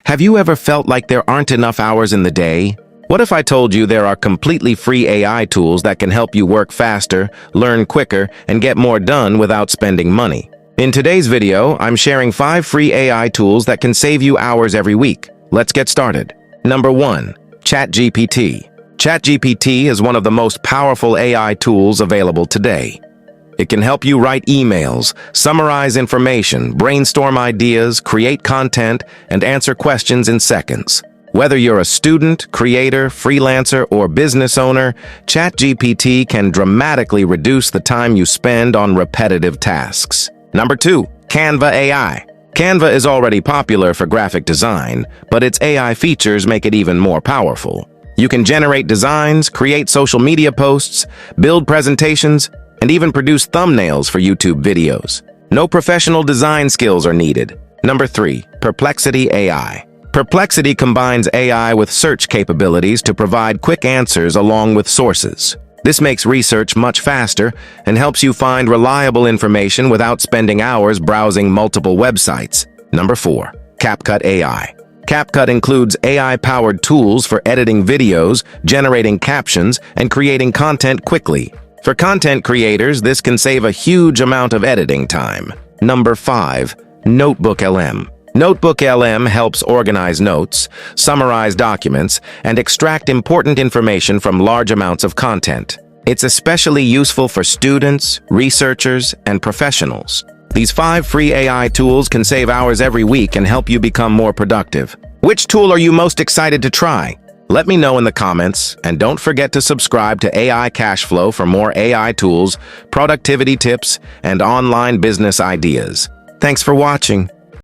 Have you ever felt like there aren't enough hours in the day? What if I told you there are completely free AI tools that can help you work faster, learn quicker, and get more done without spending money? In today's video, I'm sharing 5 free AI tools that can save you hours every week. Let's get started. Number 1. ChatGPT. ChatGPT is one of the most powerful AI tools available today. It can help you write emails, summarize information, brainstorm ideas, create content, and answer questions in seconds. Whether you're a student, creator, freelancer, or business owner, ChatGPT can dramatically reduce the time you spend on repetitive tasks. Number 2. Canva AI. Canva is already popular for graphic design, but its AI features make it even more powerful. You can generate designs, create social media posts, build presentations, and even produce thumbnails for YouTube videos. No professional design skills are needed. Number 3. Perplexity AI. Perplexity combines AI with search capabilities to provide quick answers along with sources. This makes research much faster and helps you find reliable information without spending hours browsing multiple websites. Number 4. CapCut AI. CapCut includes AI-powered tools for editing videos, generating captions, and creating content quickly. For content creators, this can save a huge amount of editing time. Number 5. Notebook LM. Notebook LM helps organize notes, summarize documents, and extract important information from large amounts of content. It's especially useful for students, researchers, and professionals. These 5 free AI tools can save hours every week and help you become more productive. Which tool are you most excited to try? Let me know in the comments, and don't forget to subscribe to AI Cashflow for more AI tools, productivity tips, and online business ideas. Thanks for watching.